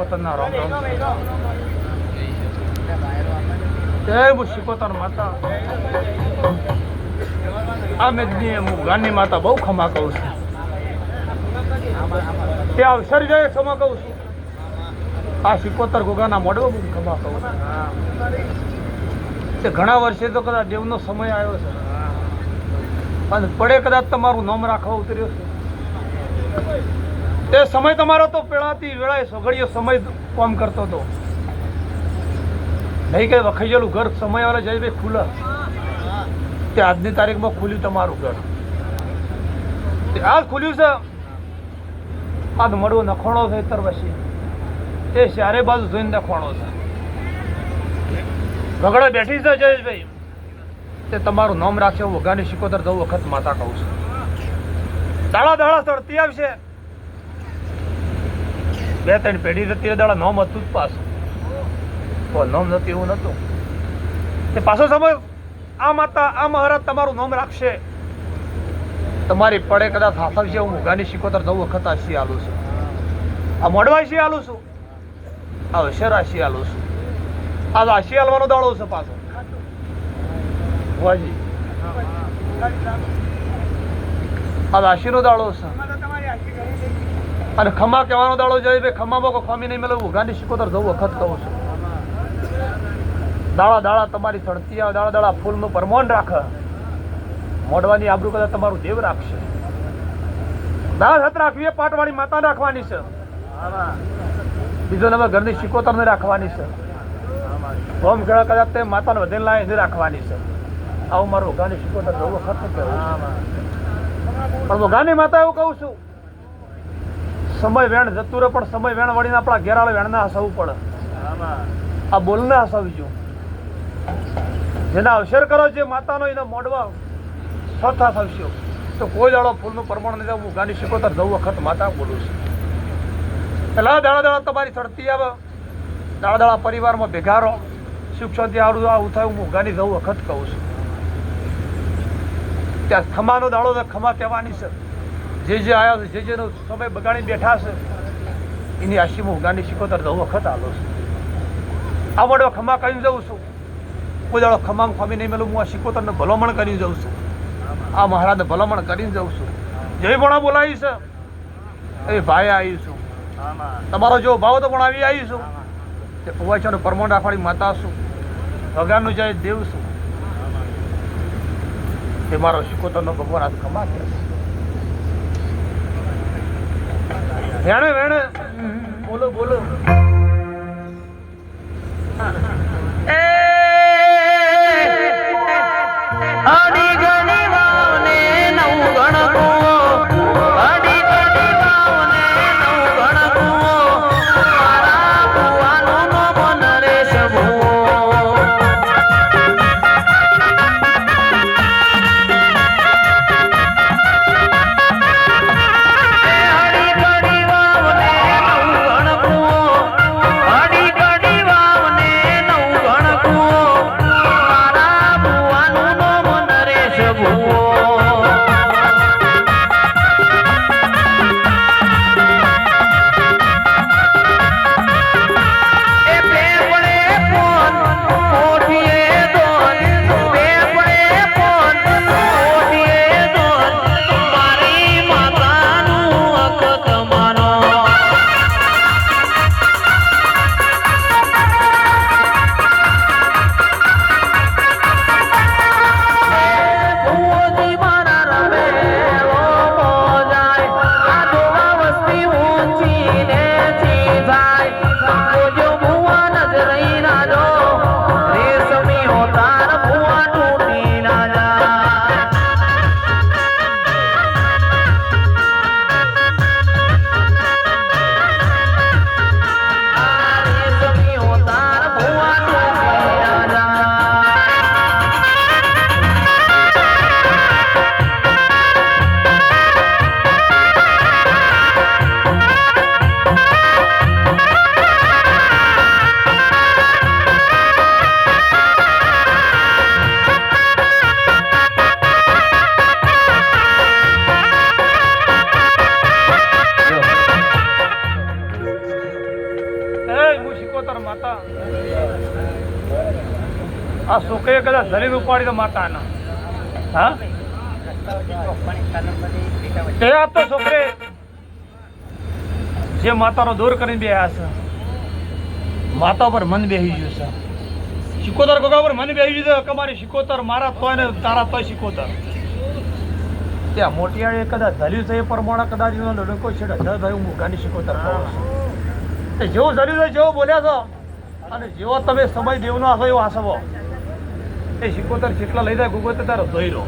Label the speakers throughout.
Speaker 1: શિકોતરના રામ રામ જય શિકોતર માતા. આ મેદની હું ગાની માતા બહુ ખમા કહું છું. તે અવસર જાય ક્ષમા કહું છું. આ શિકોતર ગોગાના મોઢો હું ખમા કહું છું. તે ઘણા વર્ષે તો કદાચ દેવનો સમય આવ્યો છે અને પડે કદાચ તમારું નામ રાખવા ઉતર્યો છે. તે સમય તમારો તો પેલાથી વેળાએ સઘળિયો સમય કામ કરતો હતો. નહીં કઈ વખાઈ ઘર સમય વાળા જયભાઈ ખુલ્લા. તે આજની તારીખમાં ખુલ્યું તમારું ઘર. આજ ખુલ્યું છે. આજ મળવો નખોણો છે તરવસી. તે ચારે બાજુ જોઈને નખોણો છે. રગડે બેઠી છે જયેશભાઈ. તે તમારું નામ રાખશે. વઘાની શિકોતર 10 વખત માતા કહું છું. દાડા દાડા ચડતી આવશે. 2-3 પેઢી જતી દાડા નામ હતું જ પાછું. નામ નથી એવું નતું. તે પાછો સમય આ માતા આ મહારાજ તમારું નામ રાખશે. તમારી પડે કદાચ હાથવશે. હું વઘાની શિકોતર 10 વખત આશી આલું છું. આ મોડવાશી આલું છું. આ અશરાશી આલું છું. આ આશી આલવાનો દાડો છે પાછો. વાજી આ આશીનો દાડો છે અને ખમા કહેવાનો દાડો જાય. ભાઈ ખમામાં કોઈ ખમી નહીં મળે. વઘાની શિકોતર 10 વખત કહું છું. દાડા દાડા તમારી સડતી આવે. દાડા દાડા ફૂલનું પરમોન રાખે. મોઢવાની આબરૂ કદાચ તમારું દેવ રાખશે. દાસ હાથ રાખવી એ પાટવાળી માતા રાખવાની છે. બીજો નંબર ઘરની શિકોતર ને રાખવાની છે. હોમ ખેડા કદાચ તે માતાને વધેલ લાય રાખવાની છે. આવું મારું વઘાની શિકોતર 10 વખત કહેવું. પણ વઘાની માતા એવું કહું છું. સમય વેણ જતું રહે પણ સમય વેણ વળીને આપણા ઘેરાળે વેણના હસવું પડે. આ બોલને હસાવી જો. જેના અવસર કરો જે માતાનો એને મોડવા સથા થશો તો કોઈ દાડો ફૂલનું પ્રમાણ નહીં. હું વઘાની શિકોતર 10 વખત માતા બોલું છું. પેલા દાડા દાડા તમારી ચડતી આવે. દાડા દાડા પરિવારમાં ભેગા રહો. સુખ શાંતિ આવું આવું થાય. હું વઘાની 10 વખત કહું છું. ત્યાં ખમાનો દાડો છે. ખમા કહેવાની છે. જે આવ્યા છે જે જેનો સમય બગાડી બેઠા છે એની આશી હું વઘાની શિકોતર 10 વખત આલો છું. આ વડો ખમા કરીને જઉં છું. કોઈ દાડો ખમામાં ખમી નહીં મેલું. હું આ શિકોતરને ભલામણ કરીને જાઉં છું. આ મહારાજને ભલામણ કરીને જાઉં છું. જે પણ બોલાવી છે એ ભાઈ આવી છું. તમારો જો ભાવ તો પણ આવી આવી છું. તે ઉવાચાનું પરમોણ રાખવાની માતા છું. વઘારનું જાય દેવ છું. તે મારો શિકોતરનો ભગવાન આજ ખમા કહે છે. વેણે વેણે બોલો બોલો.
Speaker 2: આડી ગણી વાવને નવ ગણકો. આડી ગણી વાવને નવ ગણકો. મારા ભુવાનું નો મન રે સભો. આડી ગણી વાવને નવ
Speaker 1: આ છોકરીએ કદાચ ધરીને ઉપાડી તો માતાના હા તે આ તો છોકરી જે માતાનો દૂર કરીને બેહ્યા છે માતા પર મન બેહી ગયું છે શિકોતર ગોગા પર મન બેહી ગયું છે કે મારી શિકોતર મારા તોય ને તારા તોય શિકોતર ત્યાં મોટિયાળે કદાચ ધલ્યું છે એ પ્રમાણે કદાચ લોકો છે ભાઈ હું મુગાની શિકોતર કહું છું જેવું ધલ્યું છે જેવું બોલ્યા છો અને જેવો તમે સમય દેવનો આસો એવો આસવો એ શિકોતર જેટલા લઈ જાય ગુગો તારો ધોઈ લો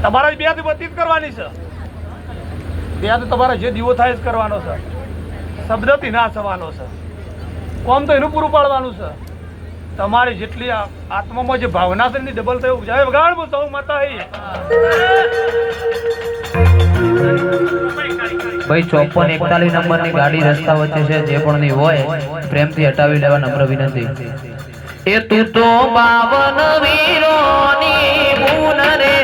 Speaker 1: તમારા બે થી બધી જ કરવાની છે બે તો તમારા જે દીવો થાય જ કરવાનો છે શબ્દથી ના થવાનો છે કોમ તો એનું પૂરું પાડવાનું છે તમારી જેટલી આત્મામાં જે ભાવના છે એની ડબલ થયું જાય વગાડ હું સૌ માતા
Speaker 2: ભાઈ 5441 નંબરની ગાડી રસ્તા વચ્ચે છે જે પણ ની હોય પ્રેમથી હટાવી લેવા નમ્ર વિનંતી એ તું તો 52 વીરોની બૂન રે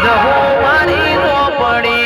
Speaker 2: જહો મારી નો પડી